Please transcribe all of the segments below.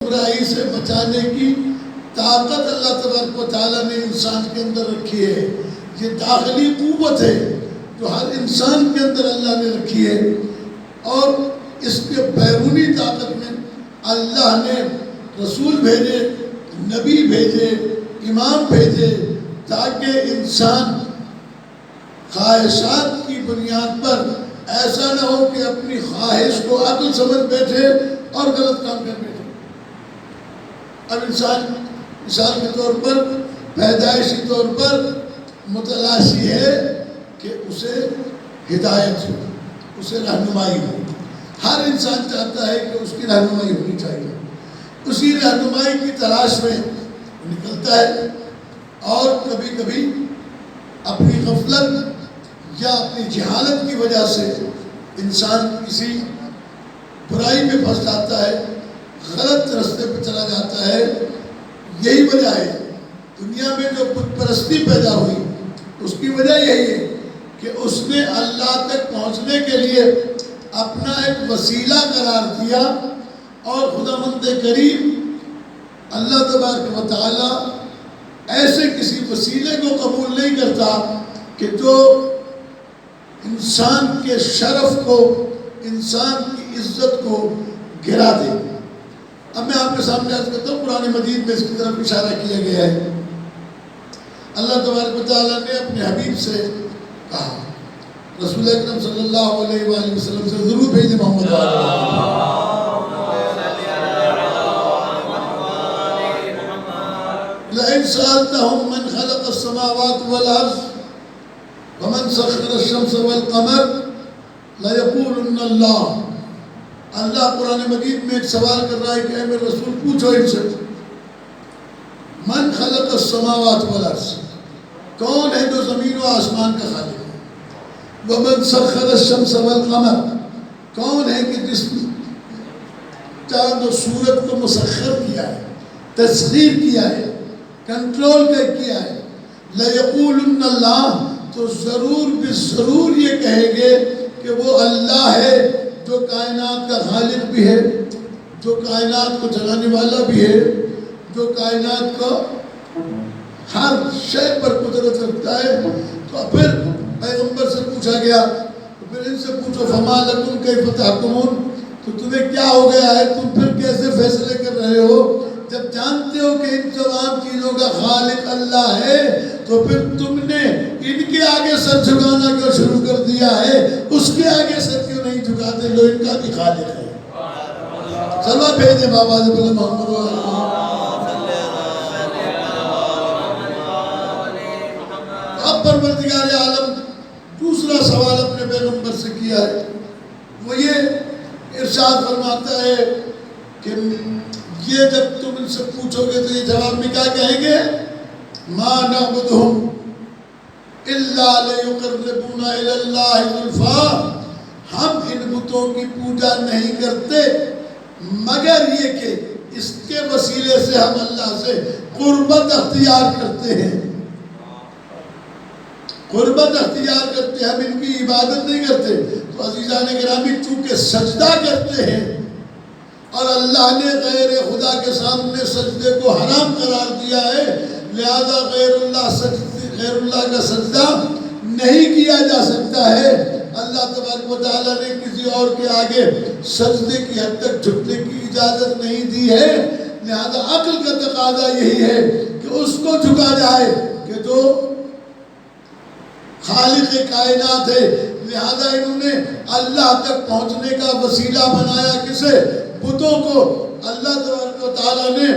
برائی سے بچانے کی طاقت اللہ تبارک و تعالیٰ نے انسان کے اندر رکھی ہے. یہ داخلی قوت ہے جو ہر انسان کے اندر اللہ نے رکھی ہے. اور اس کے بیرونی طاقت میں اللہ نے رسول بھیجے، نبی بھیجے، امام بھیجے، تاکہ انسان خواہشات کی بنیاد پر ایسا نہ ہو کہ اپنی خواہش کو عقل سمجھ بیٹھے اور غلط کام کر بیٹھے. اب انسان مثال کے طور پر پیدائشی طور پر متلاشی ہے کہ اسے ہدایت ہو، اسے رہنمائی ہو. ہر انسان چاہتا ہے کہ اس کی رہنمائی ہونی چاہیے. اسی رہنمائی کی تلاش میں نکلتا ہے اور کبھی کبھی اپنی غفلت یا اپنی جہالت کی وجہ سے انسان کسی برائی میں پھنس جاتا ہے، غلط راستے پہ چلا جاتا ہے. یہی وجہ ہے دنیا میں جو بت پرستی پیدا ہوئی اس کی وجہ یہی ہے کہ اس نے اللہ تک پہنچنے کے لیے اپنا ایک وسیلہ قرار دیا. اور خداوند کریم اللہ تبارک و تعالی ایسے کسی وسیلے کو قبول نہیں کرتا کہ جو انسان کے شرف کو، انسان کی عزت کو گرا دے. اب میں آپ کے سامنے عرض کرتا ہوں، قرآن مجید میں اس کی طرف اشارہ کیا گیا ہے. اللہ تبارک و تعالیٰ نے اپنے حبیب سے کہا، رسول اکرم صلی اللہ علیہ وآلہ وسلم سے ضرور بھیجے محمد لئن سألتهم من خلق السماوات والأرض ومن سخر الشمس والقمر ليقولن اللہ. اللہ قرآن مجید میں ایک سوال کر رہا ہے کہ اے میرے رسول پوچھو ان سے، من خلق السماوات والارض، کون ہے جو زمین و آسمان کا خالق ہے؟ ومن سخر الشمس والقمر، کون ہے کہ جس نے چاند و سورج کو مسخر کیا ہے، تسخیر کیا ہے، کنٹرول کیا ہے؟ لَيَقُولُنَّ اللہ، تو ضرور بضرور یہ کہیں گے کہ وہ اللہ ہے جو کائنات کا خالق بھی ہے، جو کائنات کو چلانے والا بھی ہے، جو کائنات کو ہر شے پر قدرت رکھتا ہے. تو پھر پیغمبر سے پوچھا گیا، تو پھر ان سے پوچھو فما لکم کیف تحکمون، تو تمہیں کیا ہو گیا ہے، تم پھر کیسے فیصلے کر رہے ہو جب جانتے ہو کہ ان تمام چیزوں کا خالق اللہ ہے؟ تو پھر تم نے ان کے آگے سر جھکانا کیوں شروع کر دیا ہے؟ اس کے آگے سر کیوں نہیں جھکاتے جو ان کا بھی خالق ہے؟ چلو بھیجے بابا جی بولے محمد اب پروردگار عالم دوسرا سوال اپنے پیغمبر سے کیا ہے. وہ یہ ارشاد فرماتا ہے کہ یہ جب تم ان سے پوچھو گے تو یہ جواب میں کیا کہیں گے؟ ما نعبدہم الا لیقربونا الی اللہ زلفا، ہم ان بتوں کی پوجا نہیں کرتے مگر یہ کہ اس کے وسیلے سے ہم اللہ سے قربت اختیار کرتے ہیں. قربت اختیار کرتے ہیں، ہم ان کی عبادت نہیں کرتے. تو عزیزان گرامی چونکہ سجدہ کرتے ہیں اور اللہ نے غیر خدا کے سامنے سجدے کو حرام قرار دیا ہے، لہذا غیر اللہ کا سجدہ نہیں کیا جا سکتا ہے. اللہ تبارک و تعالیٰ نے کسی اور کے آگے سجدے کی حد تک جھکنے کی اجازت نہیں دی ہے. لہذا عقل کا تقاضا یہی ہے کہ اس کو جھکا جائے کہ جو خالق کائنات ہے. لہذا انہوں نے اللہ تک پہنچنے کا وسیلہ بنایا کسے؟ بتوں کو. اللہ تبارک و تعالیٰ نے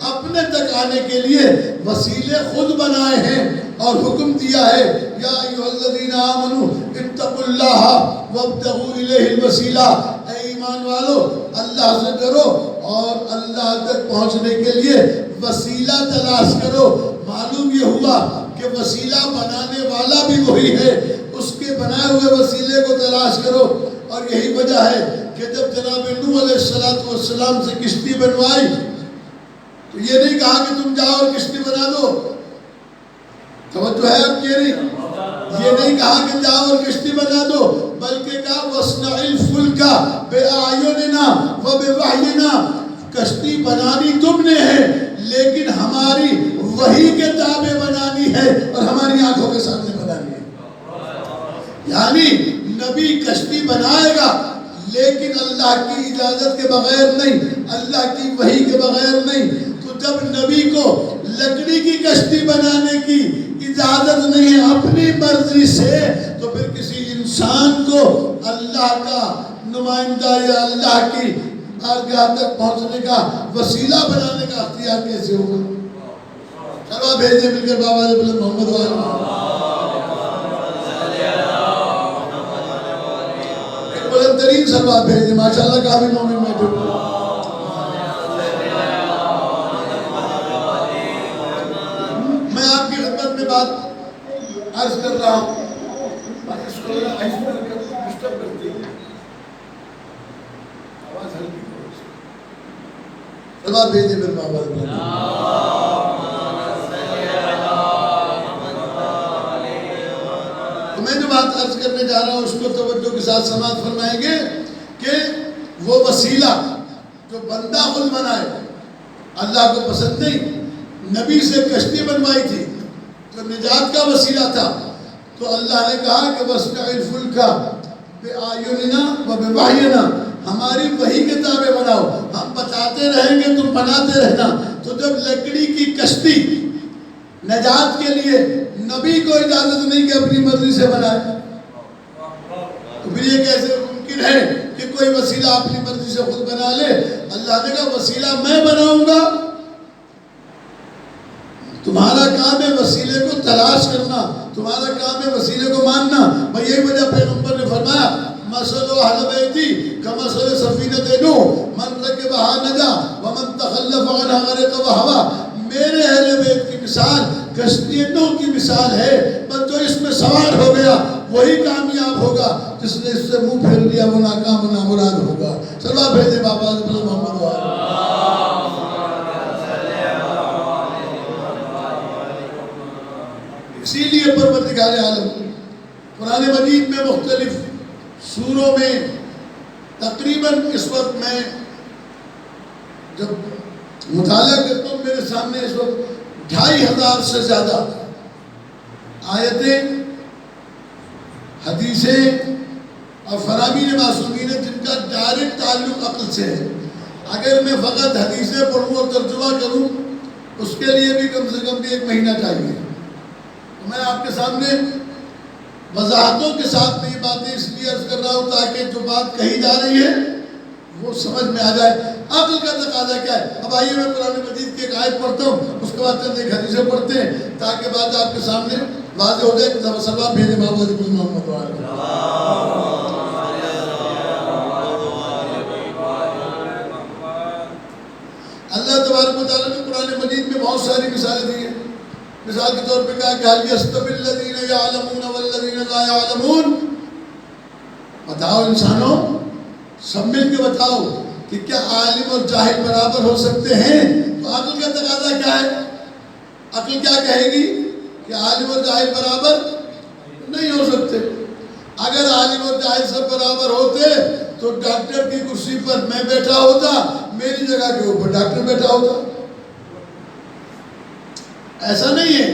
اپنے تک آنے کے لیے وسیلے خود بنائے ہیں اور حکم دیا ہے، یا ایھا الذین آمنوا اتقوا اللہ وابتغوا الیہ الوسیلہ، اے ایمان والو اللہ سے ڈرو اور اللہ تک پہنچنے کے لیے وسیلہ تلاش کرو. معلوم یہ ہوا کہ وسیلہ بنانے والا بھی وہی ہے، اس کے بنائے ہوئے وسیلے کو تلاش کرو. اور یہی وجہ ہے کہ جب جناب نوح علیہ السلام سے کشتی بنوائی تو یہ نہیں کہا کہ تم جاؤ اور کشتی بنا دو. توجہ ہے اب؟ یہ نہیں کہا کہ جاؤ اور کشتی بنا دو، بلکہ کہا وَاصْنَعِ الْفُلْكَ بِأَعْيُنِنَا وَبِوَحْيِنَا، کشتی بنانی تم نے ہے، لیکن ہماری وحی کے تابع بنانی ہے اور ہماری آنکھوں کے سامنے بنانی ہے۔ یعنی نبی کشتی بنائے گا لیکن اللہ کی اجازت کے بغیر نہیں، اللہ کی وحی کے بغیر نہیں۔ تو جب نبی کو لکڑی کی کشتی بنانے کی اجازت نہیں ہے اپنی مرضی سے، تو پھر کسی انسان کو اللہ کا نمائندہ یا اللہ کی بارگاہ تک پہنچنے کا وسیلہ بنانے کا اختیار کیسے ہوگا؟ چلو بھیجے مل کر بابا علیہ وسلم محمد وآلہ ایک بلند ترین سلوات بھیجے، ماشاءاللہ کافی مومن بیٹھے ہوئے۔ میں آپ کی خدمت میں بات عرض کر رہا ہوں، اس کو ڈسٹرب کرتی ہے، آواز ہلکی کرو، سلوات بھیجے میرے بابا علیہ وسلم۔ میں جو بات عرض کرنے جا رہا ہوں اس کو توجہ کے ساتھ سماعت فرمائیں گے کہ وہ وسیلہ جو بندہ خود بنائے اللہ کو پسند نہیں۔ نبی سے کشتی بنوائی تھی جو نجات کا وسیلہ تھا، تو اللہ نے کہا کہ وَاصْنَعِ الْفُلْكَ بِأَعْيُنِنَا وَبِوَحْيِنَا، ہماری وحی کے تابع بناؤ، ہم بتاتے رہیں گے تم بناتے رہنا۔ تو جب لکڑی کی کشتی نجات کے لیے نبی کو اجازت نہیں کہ اپنی مرضی سے بنائے، تو پھر یہ کیسے ممکن ہے کہ کوئی وسیلہ اپنی مرضی سے خود بنا لے؟ اللہ نے کہا وسیلہ میں بناؤں گا، تمہارا کام ہے وسیلے کو تلاش کرنا، تمہارا کام ہے وسیلے کو ماننا۔ بھئی یہی وجہ پیغمبر نے فرمایا مَثَلُ أَهْلِ بَيْتِي كَمَثَلِ سَفِينَةِ نُوحٍ مَنْ رَكِبَهَا نَجَا وَمَنْ تَخَلَّفَ عَنْهَا غَرِقَ وَهَوَىٰ، میرے اہل بیت کی مثال کشتی نوح کی مثال ہے، بس جو اس میں سوار ہو گیا وہی کامیاب ہوگا، جس نے اس سے منہ پھیر لیا وہ ناکام و نامراد ہوگا۔ سلوات بھیجے بابا محمد وآلہ۔ اسی لیے پروردگار عالم قرآن مجید میں مختلف سوروں میں تقریباً اس وقت میں جب مطالعہ کرتا ہوں میرے سامنے اس وقت 2500 سے زیادہ آیتیں، حدیثیں اور فرامین معصومین جن کا ڈائریکٹ تعلق عقل سے ہے۔ اگر میں فقط حدیثیں پڑھوں اور ترجمہ کروں اس کے لیے بھی کم سے کم بھی 1 مہینہ چاہیے۔ میں آپ کے سامنے وضاحتوں کے ساتھ میں یہ باتیں اس لیے عرض کر رہا ہوں تاکہ جو بات کہی جا رہی ہے وہ سمجھ میں آ جائے۔ عقل کا تقاضا کیا ہے؟ اب آئیے میں قرآن مجید کی ایک آیت پڑھتا ہوں، اس کے بعد چند ایک حدیثیں پڑھتے ہیں تاکہ بات آپ کے سامنے واضح ہو جائے۔ سلوات بھیجے بابا علیہ محمد وآلہ۔ اللہ تبارک و تعالیٰ نے قرآن مجید میں بہت ساری مثالیں دی ہیں۔ مثال کے طور پہ کہا کہ هل يستوي الذين يعلمون والذين لا يعلمون، بتاؤ انسانوں سب مل کے بتاؤ کہ کیا عالم اور جاہل برابر ہو سکتے ہیں؟ تو عقل کا تقاضا کیا ہے؟ عقل کیا کہے گی کہ عالم اور جاہل برابر نہیں ہو سکتے۔ اگر عالم اور جاہل سب برابر ہوتے تو ڈاکٹر کی کرسی پر میں بیٹھا ہوتا، میری جگہ کے اوپر ڈاکٹر بیٹھا ہوتا۔ ایسا نہیں ہے،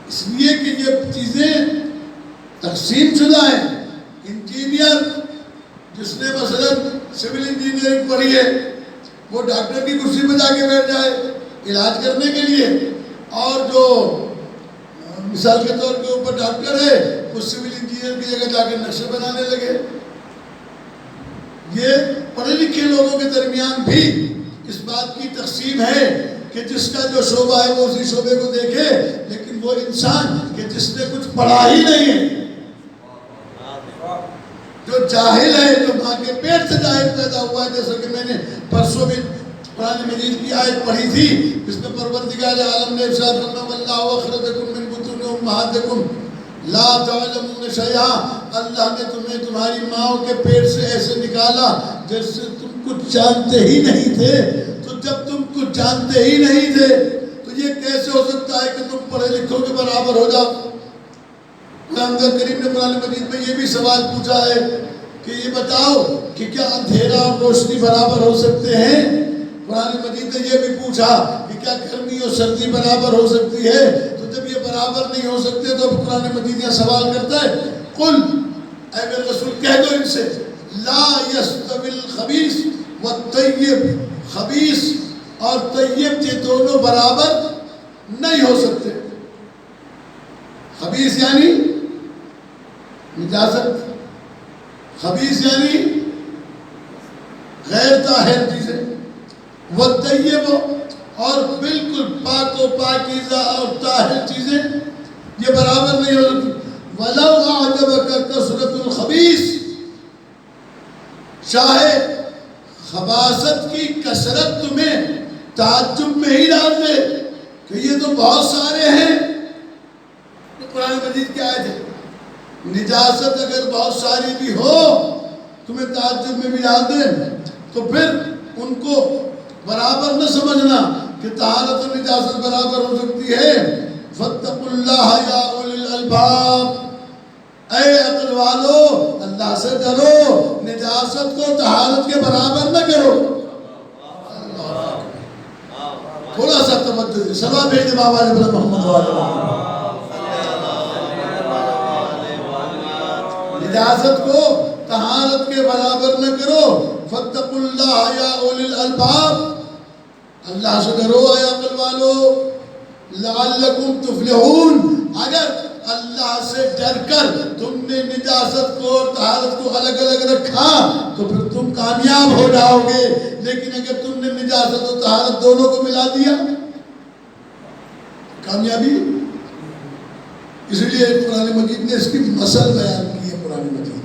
اس لیے کہ یہ چیزیں تقسیم شدہ ہیں۔ انجینئر جس نے مثلا سول انجینئرنگ پڑھی ہے وہ ڈاکٹر کی کرسی پہ جا کے بیٹھ جائے علاج کرنے کے لیے، اور جو مثال کے طور کے اوپر ڈاکٹر ہے وہ سول انجینئر کی جگہ جا کے نقشے بنانے لگے۔ یہ پڑھے لکھے لوگوں کے درمیان بھی اس بات کی تقسیم ہے کہ جس کا جو شعبہ ہے وہ اسی شعبے کو دیکھے، لیکن وہ انسان کہ جس نے کچھ پڑھا ہی نہیں ہے، جو جاہل ہے، جو ماں کے پیٹ سے جاہل پیدا ہوا ہے، جیسا کہ میں نے پرسوں بھی قرآن مجید کی آیت پڑھی تھی جس میں پروردگار عالم نے ارشاد فرمایا واللہ اخرجکم من بطون امہاتکم لا تعلمون شیئا، اللہ نے تمہیں تمہاری ماں کے پیٹ سے ایسے نکالا جیسے تم کچھ جانتے ہی نہیں تھے۔ تو جب تم کچھ جانتے ہی نہیں تھے تو یہ کیسے ہو سکتا ہے کہ تم پڑھے لکھوں کے برابر ہو جاؤ؟ قرآن کریم نے قرآن مجید میں یہ بھی سوال پوچھا ہے کہ یہ بتاؤ کہ کیا اندھیرا اور روشنی برابر ہو سکتے ہیں؟ قرآن مجید نے یہ بھی پوچھا کہ کیا گرمی اور سردی برابر ہو سکتی ہے؟ تو جب یہ برابر نہیں ہو سکتے تو قرآن مجید یہ سوال کرتا ہے قل اے میرے رسول کہہ دو ان سے لا یستوی الخبیث والطیب، خبیث اور طیب یہ دونوں برابر نہیں ہو سکتے۔ خبیث یعنی نجاست، خبیث یعنی غیر طاہر چیزیں، والطیب اور بالکل پاک و پاکیزہ اور طاہر چیزیں یہ برابر نہیں ہو سکتی۔ وَلَوْ أَعْجَبَكَ كَثْرَةُ الْخَبِيثِ، چاہے خباثت کی کثرت تمہیں تعجب میں ہی ڈال دے کہ یہ تو بہت سارے ہیں۔ قرآن مجید کی آیت ہے، نجاست اگر بہت ساری بھی ہو تمہیں تعجب میں بھی ڈال دیں تو پھر ان کو برابر نہ سمجھنا کہ طہارت و نجاست برابر ہو سکتی ہے۔ فَاتَّقُوا اللَّهَ يَا أُولِي الْأَلْبَابِ، اے عقل والو اللہ سے ڈرو، نجاست کو طہارت کے برابر نہ کرو۔ تھوڑا سا توجہ دے، سلام بھیجے بابا علیہ محمد والے، نجاست کو طہارت کے برابر نہ کرو۔ فَاتَّقُوا اللَّهَ يَا أُولِي الْأَلْبَابِ، اللہ سے ڈرو اے عقل والو، لَعَلَّكُمْ تُفْلِحُونَ، اگر اللہ سے ڈر کر تم نے نجاست کو اور طہارت کو الگ الگ رکھا تو پھر تم کامیاب ہو جاؤ گے، لیکن اگر تم نے نجاست اور طہارت دونوں کو ملا دیا کامیابی۔ اس لیے قرآن مجید نے اس کی مثل بیان کی ہے قرآن مجید،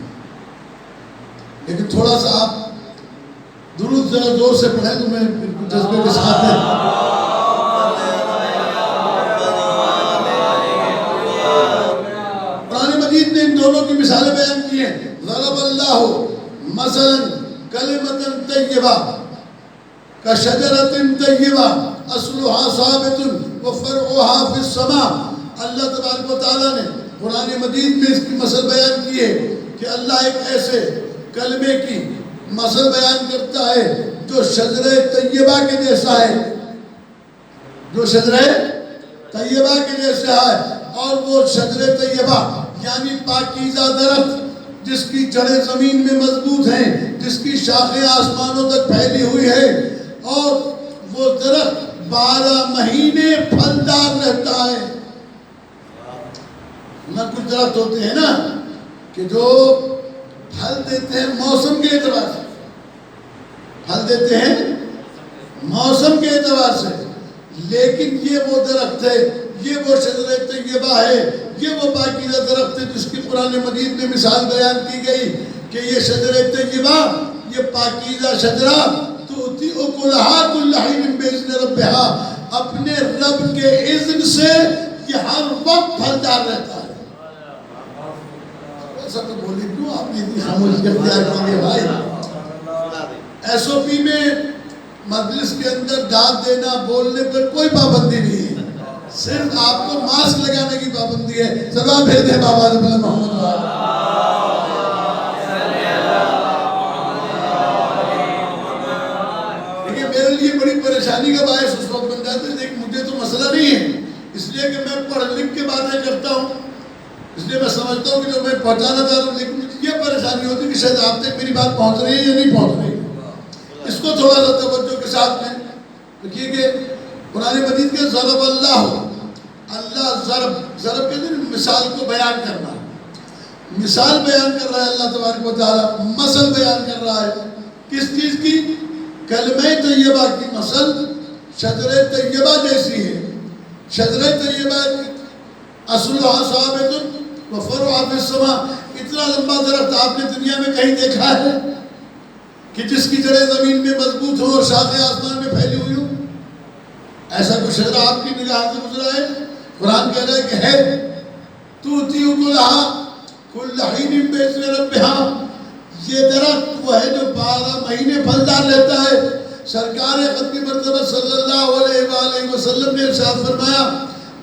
لیکن تھوڑا سا آپ درود ذرا زور سے پڑھیں تو میں جذبے کے ساتھ ہے۔ قرآن مجید نے ان دونوں کی مثالیں بیان کی ہیں۔ ضرب اللہ مثلا کلمۃ طیبہ کشجرۃ طیبہ اصلها ثابت وفرعها فی السماء، اللہ تبارک و تعالیٰ نے قرآن مجید میں اس کی مثل بیان کی ہے کہ اللہ ایک ایسے کلمے کی مثل بیان کرتا ہے جو شجرہ طیبہ کے جیسا ہے، جو شجرہ طیبہ کے جیسا ہے، اور وہ شجرہ طیبہ یعنی پاکیزہ درخت جس کی جڑیں زمین میں مضبوط ہیں، جس کی شاخیں آسمانوں تک پھیلی ہوئی ہے، اور وہ درخت 12 مہینے پھلدار رہتا ہے۔ نہ کچھ درخت ہوتے ہیں نا کہ جو پھل دیتے ہیں موسم کے اعتبار سے، پھل دیتے ہیں موسم کے اعتبار سے، لیکن یہ وہ درخت ہے، یہ وہ شجرہ طیبہ ہے، یہ وہ پاکیزہ درخت ہے جس کی قرآن مجید میں مثال بیان کی گئی کہ یہ شجرہ طیبہ، یہ پاکیزہ شجرہ تؤتی اکلہا کل حین باذن ربہا، اپنے رب کے اذن سے یہ ہر وقت پھلدار رہتا ہے۔ ایسا تو بولی کیوں آپ نے اتنی خاموشی اختیار کی ہے بھائی؟ ایس او پی میں مجلس کے اندر داد دینا بولنے پر کوئی پابندی نہیں ہے، صرف آپ کو ماسک لگانے کی پابندی ہے۔ سلام بھیج دیں بابا رب محمد والے۔ دیکھیے میرے لیے بڑی پریشانی کا باعث اس وقت بن جاتا ہے، لیکن مجھے تو مسئلہ نہیں ہے، اس لیے کہ میں پڑھ لکھ کے باتیں کرتا ہوں، اس لیے میں سمجھتا ہوں کہ جو میں پہنچانا چاہ رہا ہوں، لیکن مجھے یہ پریشانی ہوتی ہے کہ شاید آپ تک میری بات پہنچ رہی ہے یا نہیں پہنچ رہی ہے۔ اس کو تھوڑا سا توجہ کے ساتھ میں دیکھیے کہ قرآن مجید کے ضرب اللہ ضرب کے دن مثال کو بیان کرنا، مثال بیان کر رہا ہے اللہ تبارک و تعالیٰ، مثل بیان کر رہا ہے کس چیز کی؟ کلمہ طیبہ کی مثل شجرہ طیبہ جیسی ہے۔ شجرہ طیبہ اصلها ثابت وفرعها فی السماء، اتنا لمبا درخت آپ نے دنیا میں کہیں دیکھا ہے کہ جس کی جڑیں زمین میں مضبوط ہو اور شاخیں آسمان میں پھیلی ہوئی ہو؟ ایسا کوئی شجرہ آپ کی نگاہ سے گزرا ہے؟ قرآن کہہ رہا ہے کہ ہے تؤتی اکلہا کل حین باذن ربہا، یہ درخت وہ ہے جو 12 مہینے پھلدار رہتا ہے۔ سرکار ختم مرتبہ صلی اللہ علیہ وآلہ وسلم نے ارشاد فرمایا،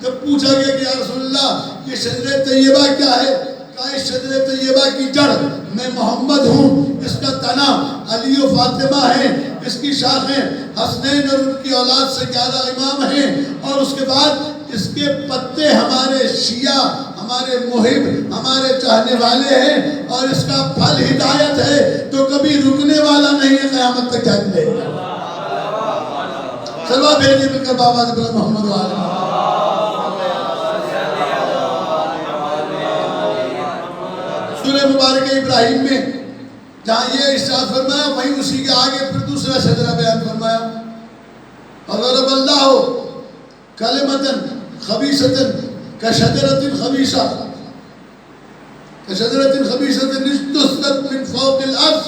جب پوچھا گیا کہ یا رسول اللہ یہ شجرہ طیبہ کیا ہے؟ کہا اس شجرہ طیبہ کی جڑ میں محمد ہوں، اس کا تنا علی و فاطمہ ہے، اس کی شاخیں حسنین اور ان کی اولاد سے 11 امام ہیں، اور اس کے بعد اس کے پتے ہمارے شیعہ، ہمارے محب، ہمارے چاہنے والے ہیں، اور اس کا پھل ہدایت ہے جو کبھی رکنے والا نہیں ہے، قیامت تک جاری رہے گا۔ سلوات بھیجیے مل کر بابا بلند محمد وآلہ محمد۔ سورہ مبارکہ ابراہیم میں جہاں یہ ارشاد فرمایا، وہیں اسی کے آگے پھر دوسرا شجرہ بیان فرمایا، وَضَرَبَ اللَّهُ كَلِمَةً خَبِيثَةً كَشَجَرَةٍ خَبِيثَةٍ كَشَجَرَةٍ خَبِيثَةٍ اجْتُثَّتْ مِنْ فَوْقِ الْأَرْضِ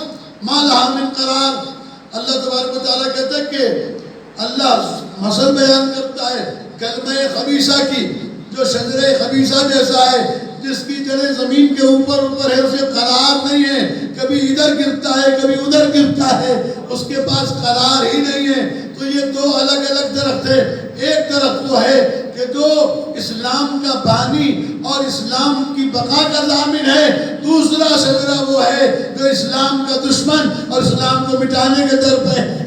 مَا لَهَا مِنْ قَرَارٍ۔ اللہ تبارک و تعالیٰ کہتا ہے کہ اللہ مثل بیان کرتا ہے کلمہ خبیثہ کی، جو شجرہ خبیثہ جیسا ہے، جس کی جڑیں زمین کے اوپر ہے، اسے قرار نہیں ہے، کبھی ادھر گرتا ہے کبھی ادھر گرتا ہے، اس کے پاس قرار ہی نہیں ہے۔ تو یہ دو الگ الگ درخت ہے۔ ایک درخت وہ ہے کہ جو اسلام کا بانی اور اسلام کی بقا کا ضامن ہے، دوسرا شجرہ وہ ہے جو اسلام کا دشمن اور اسلام کو مٹانے کے در پہ ہے۔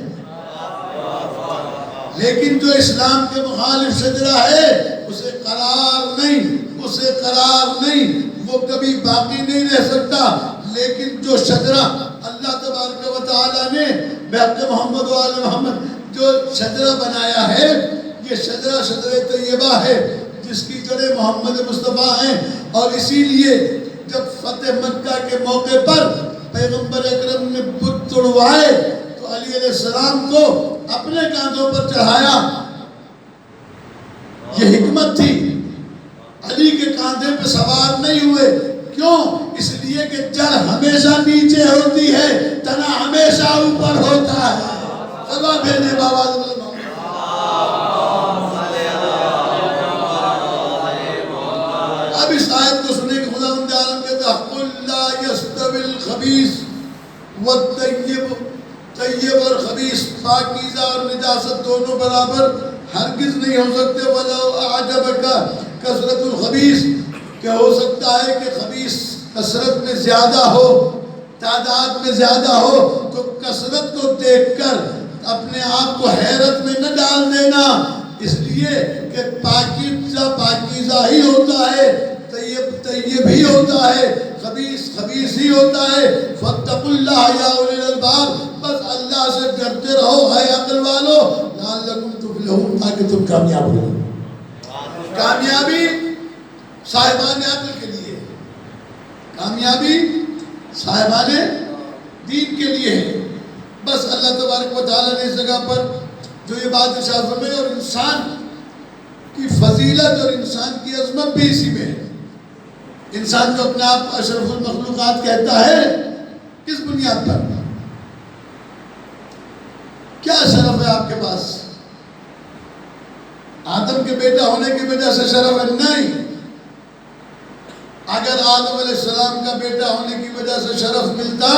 لیکن جو اسلام کے مخالف شجرہ ہے اسے قرار نہیں، وہ کبھی باقی نہیں رہ سکتا۔ لیکن جو شجرہ اللہ تبارک و تعالیٰ نے بحق محمد و آل محمد جو شجرہ بنایا ہے، یہ شجرہ طیبہ ہے جس کی جڑیں محمد مصطفیٰ ہیں، اور اسی لیے جب فتح مکہ کے موقع پر پیغمبر اکرم نے بت توڑوائے تو علی علیہ السلام کو اپنے کاندھوں پر چڑھایا۔ یہ حکمت تھی، علی کے کاندھے پہ سوار نہیں ہوئے، کیوں؟ اس لیے کہ جڑ ہمیشہ نیچے ہوتی ہے، تنا ہمیشہ اوپر ہوتا ہے۔ سبا بھیجے بابا اب اس آیت کو سنے کہ خداوند عالم کہتا ہے قُلْ لَا يَسْتَوِي الْخَبِيثُ وَالطَّيِّبُ، طیب اور خبیث، پاکیزہ اور نجاست دونوں برابر ہرگز نہیں ہو سکتے۔ وَلَوْ أَعْجَبَكَ کثرت الخبیث، کہ ہو سکتا ہے کہ خبیث کثرت میں زیادہ ہو، تعداد میں زیادہ ہو، تو کثرت کو دیکھ کر اپنے آپ کو حیرت میں نہ ڈال دینا، اس لیے کہ پاکیزہ ہی ہوتا ہے، طیب ہی ہوتا ہے، خبیث ہی ہوتا ہے۔ فَاتَّقُوا اللَّهَ يَا أُولِي الْأَلْبَابِ، بس اللہ سے ڈرتے رہو اے عقل والو، لَعَلَّكُمْ تُفْلِحُونَ، تاکہ تم کامیاب ہو۔ کامیابی صاحبان عقل کے لیے، کامیابی صاحبان دین کے لیے ہے۔ بس اللہ تبارک و تعالیٰ نے اس جگہ پر جو یہ بات ارشاد فرمائی، اور انسان کی فضیلت اور انسان کی عظمت بھی اسی میں ہے۔ انسان جو اپنے آپ کو اشرف المخلوقات کہتا ہے، کس بنیاد پر؟ کیا شرف ہے آپ کے پاس؟ آدم کے بیٹا ہونے کی وجہ سے شرف ہے؟ نہیں۔ اگر آدم علیہ السلام کا بیٹا ہونے کی وجہ سے شرف ملتا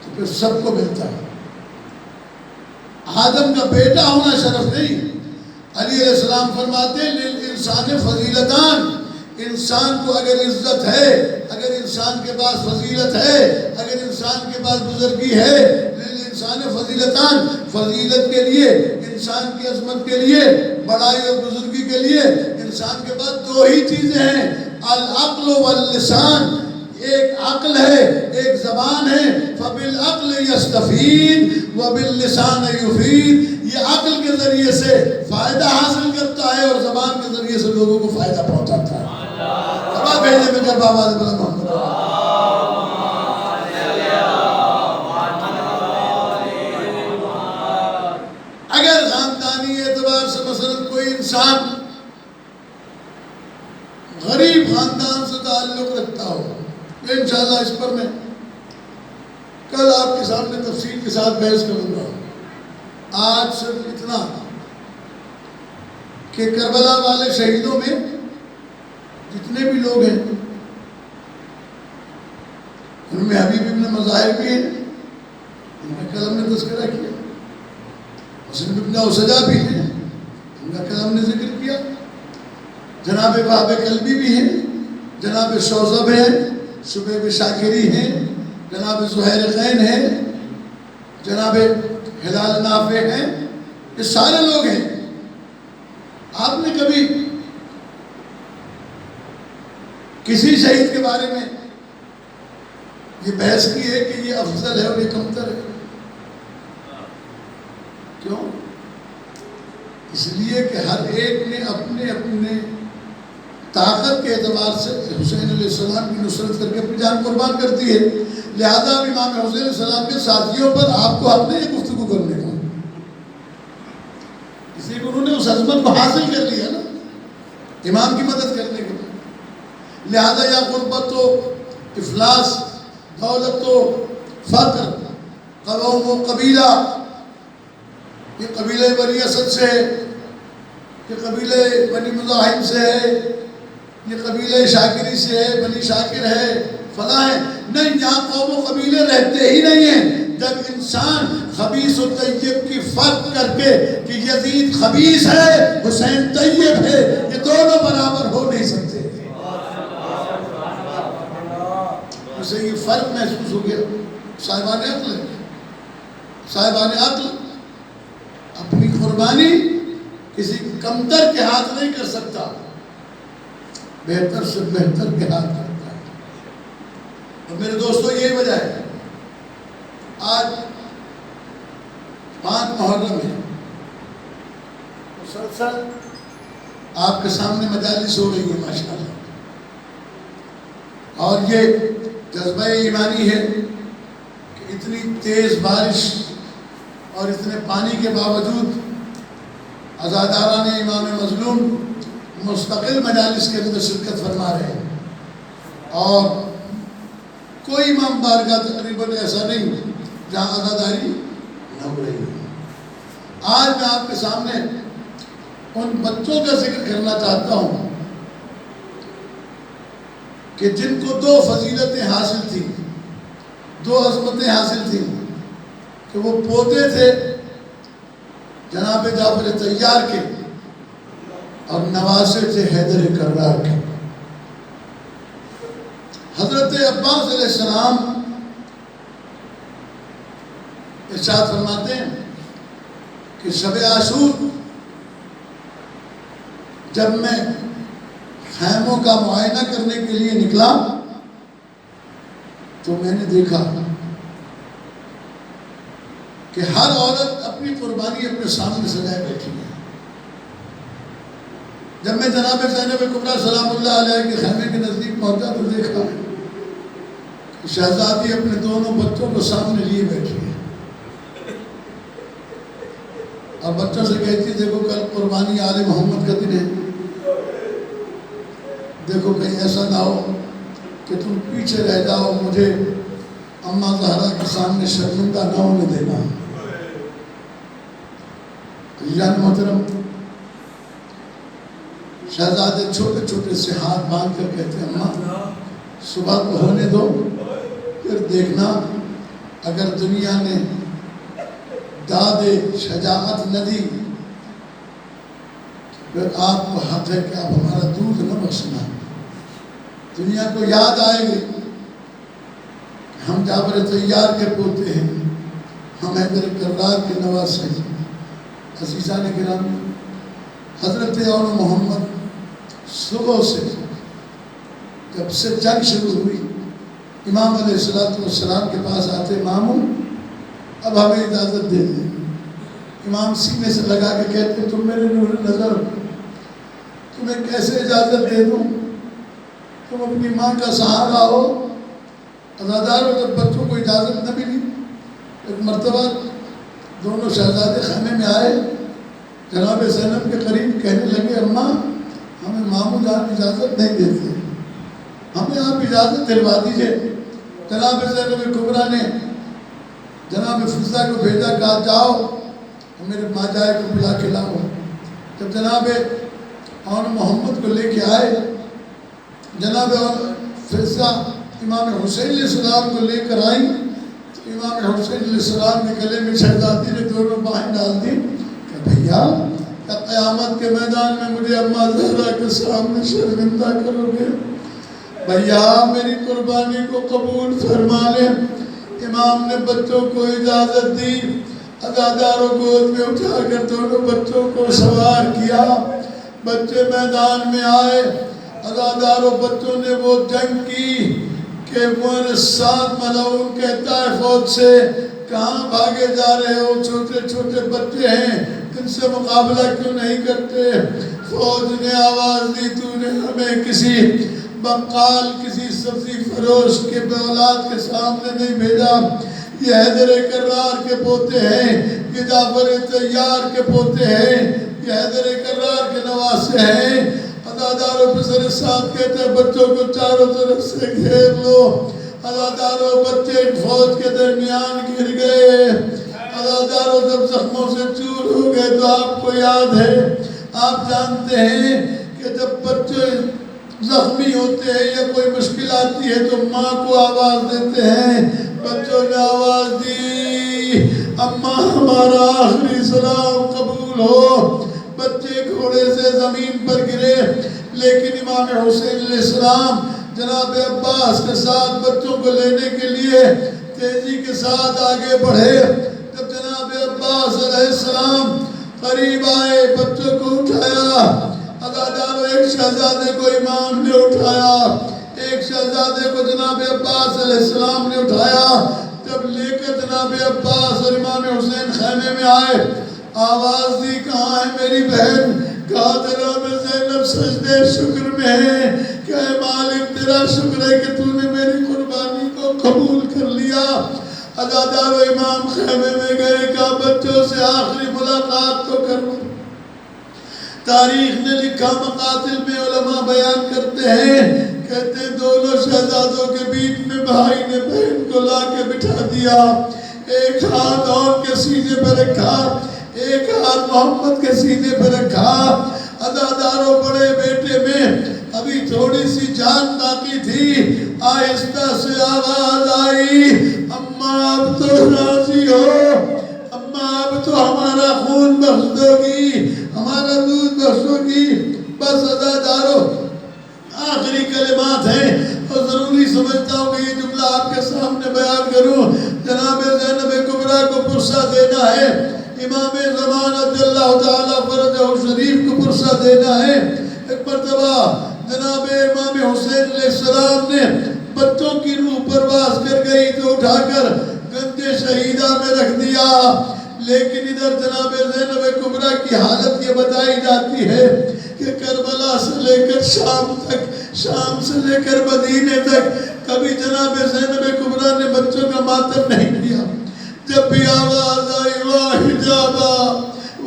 تو پھر سب کو ملتا ہے۔ آدم کا بیٹا ہونا شرف نہیں۔ علی علیہ السلام فرماتے ہیں للانسان فضیلتان، انسان کو اگر عزت ہے، اگر انسان کے پاس فضیلت ہے، اگر انسان کے پاس بزرگی ہے، للانسان فضیلتان، فضیلت کے لیے، انسان کی عظمت کے لیے، بڑائی اور بزرگی کے لیے انسان کے پاس دو ہی چیزیں ہیں، العقل واللسان۔ ایک عقل ہے، ایک زبان ہے، فَبِالْعَقْلِ يَسْتَفِيدُ وَبِاللِّسَانِ يُفِيدُ، یہ عقل کے ذریعے سے فائدہ حاصل کرتا ہے اور زبان کے ذریعے سے لوگوں کو فائدہ پہنچاتا ہے۔ اب بھیجے میں جب بابا بلند محمد اگر خاندانی اعتبار سے مثلا کوئی انسان غریب خاندان سے تعلق رکھتا ہو، انشاءاللہ اس پر میں کل آپ کے سامنے تفصیل کے ساتھ بحث کروں گا۔ آج صرف اتنا کہ کربلا والے شہیدوں میں جتنے بھی لوگ ہیں ان میں حبیب ابن مظاہر بھی ہیں، ان کا کل ہم نے تذکرہ کیا، مسلم ابن اوسجہ بھی ہیں، ان کا کل ہم نے ذکر کیا، جناب وہب کلبی بھی ہیں، جناب شوذب ہیں، شبیب شاکری ہیں، جناب زہیر خین ہیں، جناب ہلال نافع ہیں، یہ سارے لوگ ہیں۔ آپ نے کبھی کسی شہید کے بارے میں یہ بحث کی ہے کہ یہ افضل ہے اور یہ کمتر ہے؟ کیوں؟ اس لیے کہ ہر ایک نے اپنے اپنے طاقت کے اعتبار سے حسین علیہ السلام کی نصرت کر کے اپنی جان قربان کرتی ہے، لہذا امام حسین علیہ السلام کے ساتھیوں پر آپ کو حق نہیں ہے گفتگو کرنے کا، اس لیے کہ انہوں نے اس عظمت کو حاصل کر لیا نا امام کی مدد کرنے کے لیے، لہذا یا غربت و افلاس، دولت و فقر، قوم و قبیلہ، یہ قبیلہ بنی اسد سے ہے، یہ قبیلہ بنی مزاحم سے ہے، یہ قبیلہ شاکری سے ہے، بنی شاکر ہے، فلاں ہے، نہیں، یہاں قوم و قبیلے رہتے ہی نہیں ہیں۔ جب انسان خبیث و طیب کی فرق کر کے کہ یزید خبیث ہے حسین طیب ہے، یہ دونوں برابر ہو نہیں سکتے، اسے یہ فرق محسوس ہو گیا۔ صاحبان عقل ہے، صاحبان عقل اپنی قربانی کسی کمتر کے ہاتھ نہیں کر سکتا، بہتر سے بہتر کے ہاتھ کرتا ہے۔ اور میرے دوستو یہی وجہ ہے آج 5 محرم ہے، مسلسل آپ کے سامنے مجالس ہو رہی ہے ماشاءاللہ، اور یہ جذبہ ایمانی ہے کہ اتنی تیز بارش اور اتنے پانی کے باوجود عزاداران امام مظلوم مستقل مجالس کے اندر شرکت فرما رہے ہیں، اور کوئی امام بارگاہ تقریباً ایسا نہیں جہاں عزاداری نہ ہو رہی ہے۔ آج میں آپ کے سامنے ان بچوں کا ذکر کرنا چاہتا ہوں کہ جن کو 2 فضیلتیں حاصل تھیں، 2 عظمتیں حاصل تھیں، کہ وہ پوتے تھے جناب جعفر طیار کے اور نواسے تھے حیدر کرار کے۔ حضرت عباس علیہ السلام ارشاد فرماتے ہیں کہ شب عاشور جب میں خیموں کا معائنہ کرنے کے لیے نکلا تو میں نے دیکھا کہ ہر عورت اپنی قربانی اپنے سامنے سجائے بیٹھی ہے۔ جب میں جناب زینب کبریٰ سلام اللہ علیہ کے خیمے کے نزدیک پہنچا تو دیکھا کہ شہزادی اپنے دونوں بچوں کو سامنے لیے بیٹھی ہے، اور بچوں سے کہتی دیکھو کل قربانی آل محمد کا دن ہے، دیکھو کہیں ایسا نہ ہو کہ تم پیچھے رہ جاؤ، مجھے اماں زہرا کے سامنے شرمندہ نہ ہونے دینا۔ جان محترم، شہزادے چھوٹے چھوٹے سے ہاتھ باندھ کر کہتے ہیں اماں صبح کو ہونے دو، پھر دیکھنا اگر دنیا نے داد شجاعت نہ دی پھر آپ کو حق ہے کہ آپ ہمارا دودھ نہ بخشنا۔ دنیا کو یاد آئے گی ہم جعفر طیار کے پوتے ہیں، ہم حیدر کرار کے نواسے ہیں۔ عزیزان کرام، حضرت اور محمد صبح سے جب سے جنگ شروع ہوئی امام علیہ السلام کے پاس آتے، ماموں اب ہمیں اجازت دے دیں۔ امام سینے سے لگا کے کہتے تم میرے نور نظر، تمہیں کیسے اجازت دے دوں، تم اپنی ماں کا سہارا ہو۔ عزاداروں جب بچوں کو اجازت نہ ملی، ایک مرتبہ دونوں شہزادے خیمے میں آئے، جناب زینب کے قریب کہنے لگے اماں ہمیں ماموں جان اجازت نہیں دیتے، ہمیں آپ اجازت دلوا دیجئے۔ جناب زینب کبریٰ نے جناب فضہ کو بھیجا، کہا جاؤ میرے ماجائے کو بلا کے لاؤ۔ جب جناب اور محمد کو لے کے آئے، جناب فضہ امام حسین علیہ السلام کو لے کر آئیں، امام حسین علیہ السلام کے گلے میں شہزادی نے دونوں باہیں ڈال دی کہ بھیا کیا قیامت کے میدان میں مجھے اماں زہرا کے سامنے شرمندہ کرو گے؟ بھیا میری قربانی کو قبول فرما لیں۔ امام نے بچوں کو اجازت دی، عزاداروں کو گود میں اٹھا کر دونوں بچوں کو سوار کیا، بچے میدان میں آئے، عزاداروں بچوں نے وہ جنگ کی کہ وہ سات ملعون کہتا ہے فوج سے کہاں بھاگے جا رہے ہو، چھوٹے چھوٹے بچے ہیں، ان سے مقابلہ کیوں نہیں کرتے؟ فوج نے آواز دی تو نے ہمیں کسی بقال کسی سبزی فروش کے اولاد کے سامنے نہیں بھیجا، یہ حیدر کرار کے پوتے ہیں، یہ جعفر طیار کے پوتے ہیں، یہ حیدر کرار کے نواسے ہیں۔ عزاداروں پر سر ساتھ کہتے ہیں بچوں کو چاروں طرف سے گھیر لو، عزاداروں بچے فوج کے درمیان گر گئے، عزاداروں جب زخموں سے چور ہو گئے تو آپ کو یاد ہے، آپ جانتے ہیں کہ جب بچے زخمی ہوتے ہیں یا کوئی مشکل آتی ہے تو ماں کو آواز دیتے ہیں، بچوں نے آواز دی اماں ہمارا آخری سلام قبول ہو، بچے گھوڑے سے زمین پر گرے، لیکن امام حسین علیہ السلام جناب عباس کے ساتھ بچوں کو لینے کے لیے تیزی کے ساتھ آگے بڑھے، جب جناب عباس علیہ السلام قریب آئے بچوں کو اٹھایا، عزاداروں ایک شہزادے کو امام نے اٹھایا، ایک شہزادے کو جناب عباس علیہ السلام نے اٹھایا، جب لے کر جناب عباس اور امام حسین خیمے میں آئے، آواز دی کہاں ہے میری بہن؟ کہا جناب زینب سجدے شکر میں ہے کہ اے مالک تیرا شکر ہے کہ تو نے میری قربانی کو قبول کر لیا۔ عزادار و امام خیمے میں گئے، کہا بچوں سے آخری ملاقات تو کرو۔ تاریخ نے لکھا، مقاتل میں علماء بیان کرتے ہیں، کہتے ہیں دونوں شہزادوں کے بیچ میں بھائی نے بہن کو لا کے بٹھا دیا، ایک ہاتھ اور کے سینے پہ رکھا، ایک ہاتھ محمد کے سینے پہ رکھا۔ عزاداروں بڑے بیٹے میں ابھی تھوڑی سی جان باقی تھی، آہستہ سے آواز آئی اماں اب تو راضی ہو، اماں اب تو ہمارا خون بخش دو گی، ہمارا دودھ بخشو گی۔ بس عزاداروں آخری کلمات ہیں اور ضروری سمجھتا ہوں کہ یہ جملہ آپ کے سامنے بیان کروں۔ جناب زینب کبریٰ کو پرسہ دینا ہے، امام زمان عجل اللہ تعالیٰ فرجہ شریف کو پرسہ دینا ہے۔ ایک مرتبہ جناب امام حسین علیہ السلام نے بچوں کی روح پرواز کر گئی تو اٹھا کر گنج شہیدہ میں رکھ دیا، لیکن ادھر جناب زینب کبریٰ کی حالت یہ بتائی جاتی ہے کہ کربلا سے لے کر شام تک، شام سے لے کر مدینے تک کبھی جناب زینب کبریٰ نے بچوں کا ماتم نہیں کیا۔ جب بھی آواز آئی واہ حجابہ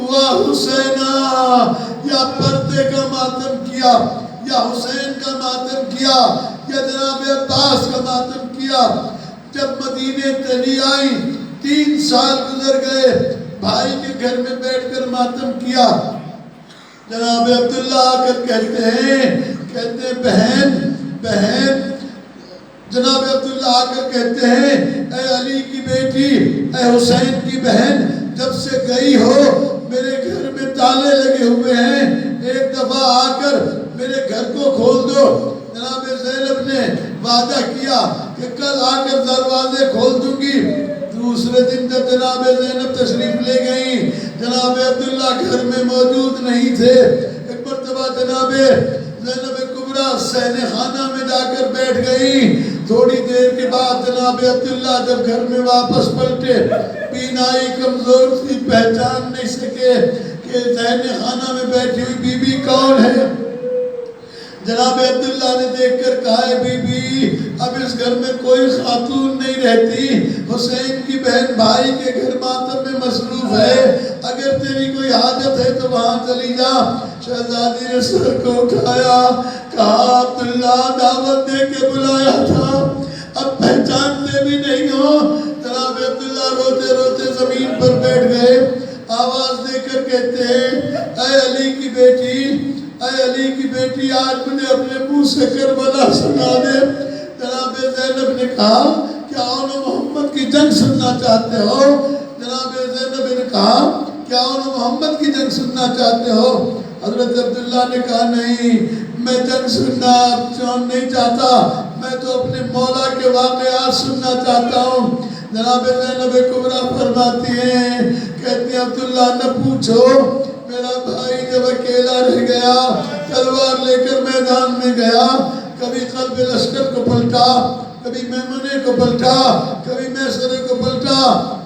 واہ حسینہ، یا پردے کا ماتم کیا، یا حسین کا ماتم کیا، یا جناب عباس کا ماتم کیا۔ جب مدینے چلی آئی 3 سال گزر گئے، بھائی کے گھر میں بیٹھ کر ماتم کیا۔ جناب عبداللہ آ کر کہتے ہیں بہن، جناب عبداللہ آ کر کہتے ہیں اے علی کی بیٹی، اے حسین کی بہن، جب سے گئی ہو میرے گھر میں تالے لگے ہوئے ہیں، ایک دفعہ آ کر میرے گھر کو کھول دو۔ جناب زینب نے وعدہ کیا کہ کل آ کر دروازے کھول دوں گی۔ دوسرے دن جب جناب زینب تشریف لے گئیں، جناب عبداللہ گھر میں موجود نہیں تھے۔ ایک مرتبہ جناب زینب کبریٰ صحن خانہ میں جا کر بیٹھ گئیں۔ تھوڑی دیر کے بعد جناب عبداللہ جب گھر میں واپس پلٹے، بینائی کمزور تھی، پہچان نہیں سکے کہ صحن خانہ میں بیٹھی ہوئی بی بی کون ہے۔ جناب عبداللہ نے دیکھ کر کہا ہے بی بی اب اس گھر میں کوئی خاتون نہیں رہتی، حسین کی بہن بھائی کے گھر ماتم میں مصروف ہے، اگر تیری کوئی حاجت ہے تو وہاں چلی جا۔ شہزادی نے سر کو اٹھایا، کہا عبداللہ دعوت دے کے بلایا تھا، اب پہچانتے بھی نہیں ہو۔ جناب عبداللہ روتے روتے زمین پر بیٹھ گئے، آواز دے کر کہتے ہیں اے علی کی بیٹی، اے علی کی بیٹی، آج مجھے اپنے منہ سے کربلا سنا دے۔ جناب زینب نے کہا کیا اون محمد کی جنگ سننا چاہتے ہو؟ جناب زینب نے کہا کیا اون محمد کی جنگ سننا چاہتے ہو؟ حضرت عبداللہ نے کہا نہیں، میں جنگ سننا نہیں چاہتا، میں تو اپنے مولا کے واقعات سننا چاہتا ہوں۔ جناب زینب کبریٰ فرماتی ہیں، کہتی ہیں عبداللہ نہ پوچھو، میرا بھائی جب اکیلا رہ گیا تلوار لے کر میدان میں گیا، کبھی قلب لشکر کو پلٹا، کبھی میمنے کو پلٹا، کبھی میسرے کو پلٹا،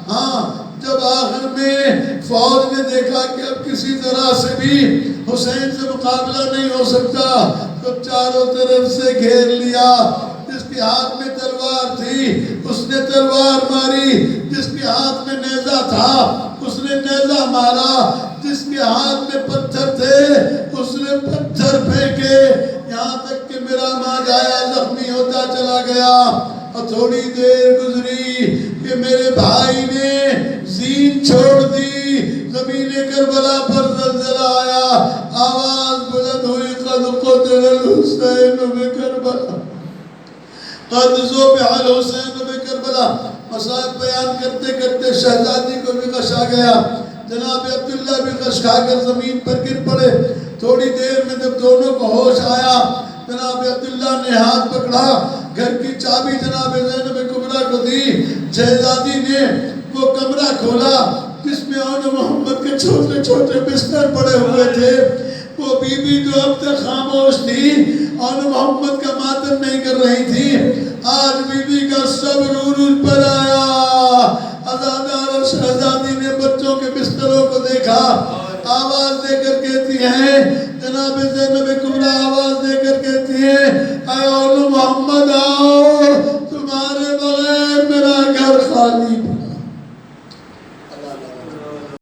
ہاں جب آخر میں فوج نے دیکھا کہ اب کسی طرح سے بھی حسین سے مقابلہ نہیں ہو سکتا تو چاروں طرف سے گھیر لیا، جس کے ہاتھ میں تلوار تھی اس نے تلوار ماری، جس کے ہاتھ میں نیزہ تھا اس نے نیزہ مارا، جس کے ہاتھ میں پتھر تھے اس نے پتھر پھینکے، یہاں تک کہ میرا ماں جایا زخمی ہوتا چلا گیا۔ اور تھوڑی دیر گزری کہ میرے بھائی نے زین چھوڑ دی، زمین کربلا پر زلزلہ آیا، آواز بلند ہوئی قد قتل الحسین بکربلا، قد ذبح الحسین بکربلا۔ مصائب بیان کرتے کرتے شہزادی کو بھی غش آ گیا، جناب عبداللہ بھی غش کھا کر زمین پر گر پڑے۔ تھوڑی دیر میں جب دونوں کو ہوش آیا، جناب عبداللہ نے ہاتھ پکڑا، گھر کی چابی جناب زینب کبریٰ کو دی، شہزادی نے وہ کمرہ کھولا جس میں آن محمد کے چھوٹے چھوٹے بستر پڑے ہوئے تھے، وہ بی بی جو اب تک خاموش تھی، آن محمد کا ماتم نہیں کر رہی تھی، آج بی بی کا صبر عروج پر آیا۔ عزادار اور شہزادی نے بچوں کے بستروں کو دیکھا، آواز دے کر کہتی ہیں، جناب زینب کبریٰ آواز دے کر کہتی ہیں، اے اول محمد